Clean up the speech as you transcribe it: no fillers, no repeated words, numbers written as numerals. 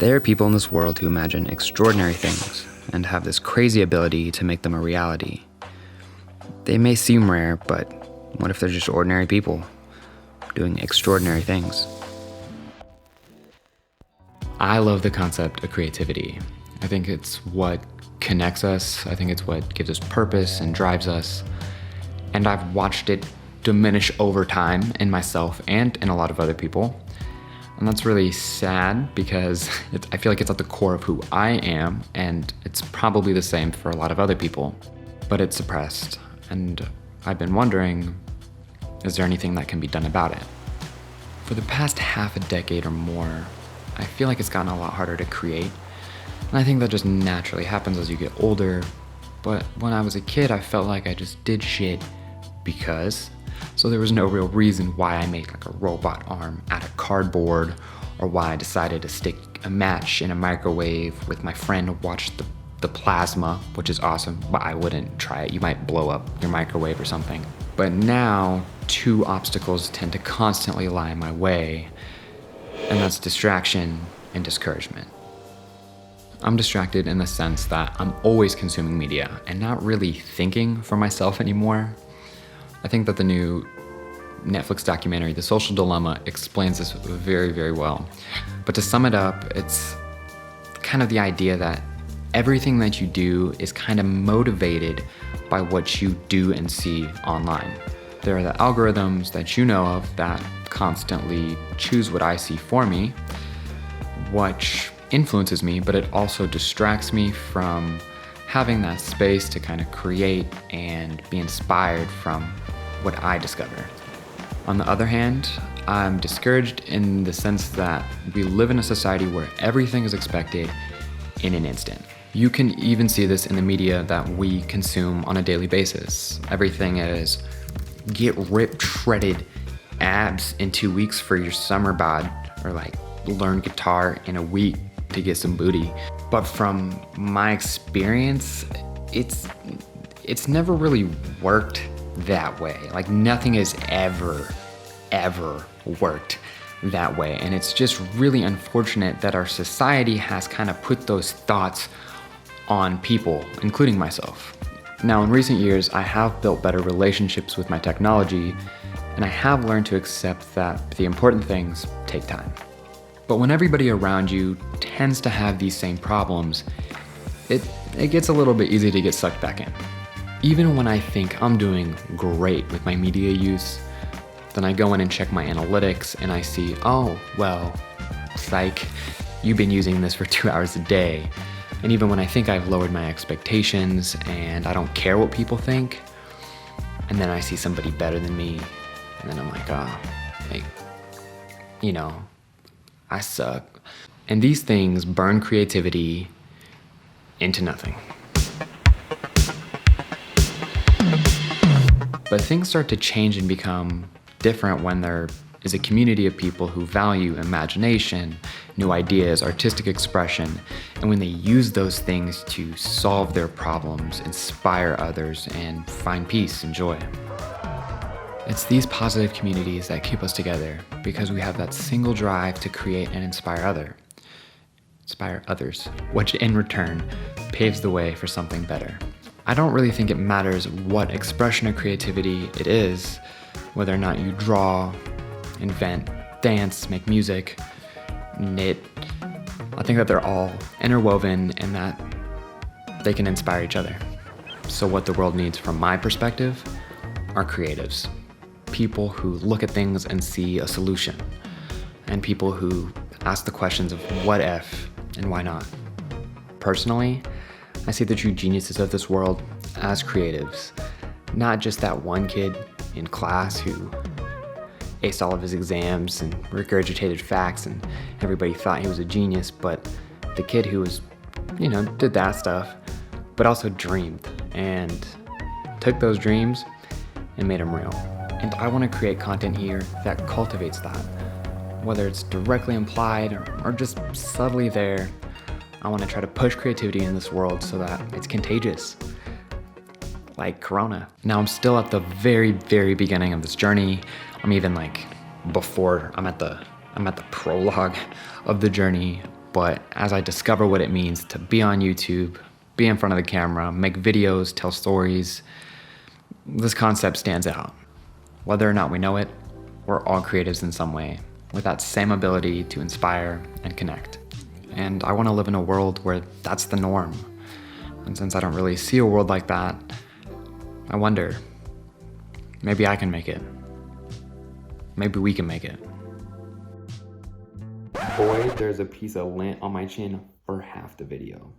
There are people in this world who imagine extraordinary things and have this crazy ability to make them a reality. They may seem rare, but what if they're just ordinary people doing extraordinary things? I love the concept of creativity. I think it's what connects us. I think it's what gives us purpose and drives us. And I've watched it diminish over time in myself and in a lot of other people. And that's really sad because I feel like it's at the core of who I am, and it's probably the same for a lot of other people, but it's suppressed. And I've been wondering, is there anything that can be done about it? For the past half a decade or more, I feel like it's gotten a lot harder to create. And I think that just naturally happens as you get older. But when I was a kid, I felt like I just did shit because. So there was no real reason why I made like a robot arm out of cardboard, or why I decided to stick a match in a microwave with my friend to watch the plasma, which is awesome, but I wouldn't try it. You might blow up your microwave or something. But now, two obstacles tend to constantly lie in my way, and that's distraction and discouragement. I'm distracted in the sense that I'm always consuming media and not really thinking for myself anymore. I think that the new Netflix documentary, The Social Dilemma, explains this very, very well. But to sum it up, it's kind of the idea that everything that you do is kind of motivated by what you do and see online. There are the algorithms that you know of that constantly choose what I see for me, which influences me, but it also distracts me from having that space to kind of create and be inspired from what I discover. On the other hand, I'm discouraged in the sense that we live in a society where everything is expected in an instant. You can even see this in the media that we consume on a daily basis. Everything is get ripped, shredded abs in 2 weeks for your summer bod, or like learn guitar in a week to get some booty. But from my experience, it's never really worked that way. Like nothing has ever worked that way. And it's just really unfortunate that our society has kind of put those thoughts on people, including myself. Now, in recent years, I have built better relationships with my technology, and I have learned to accept that the important things take time. But when everybody around you tends to have these same problems, it gets a little bit easy to get sucked back in. Even when I think I'm doing great with my media use, then I go in and check my analytics and I see, oh, well, psych, you've been using this for 2 hours a day. And even when I think I've lowered my expectations and I don't care what people think, and then I see somebody better than me, and then I'm like, oh, hey, I suck. And these things burn creativity into nothing. But things start to change and become different when there is a community of people who value imagination, new ideas, artistic expression, and when they use those things to solve their problems, inspire others, and find peace and joy. It's these positive communities that keep us together because we have that single drive to create and inspire others, which in return paves the way for something better. I don't really think it matters what expression of creativity it is, whether or not you draw, invent, dance, make music, knit. I think that they're all interwoven and that they can inspire each other. So what the world needs from my perspective are creatives. People who look at things and see a solution, and people who ask the questions of what if and why not. Personally, I see the true geniuses of this world as creatives, not just that one kid in class who aced all of his exams and regurgitated facts and everybody thought he was a genius, but the kid who was, did that stuff, but also dreamed and took those dreams and made them real. And I want to create content here that cultivates that, whether it's directly implied or just subtly there. I want to try to push creativity in this world so that it's contagious, like Corona. Now I'm still at the very, very beginning of this journey. I'm even like before I'm at the prologue of the journey. But as I discover what it means to be on YouTube, be in front of the camera, make videos, tell stories, this concept stands out. Whether or not we know it, we're all creatives in some way, with that same ability to inspire and connect. And I want to live in a world where that's the norm. And since I don't really see a world like that, I wonder, maybe I can make it. Maybe we can make it. Boy, there's a piece of lint on my chin for half the video.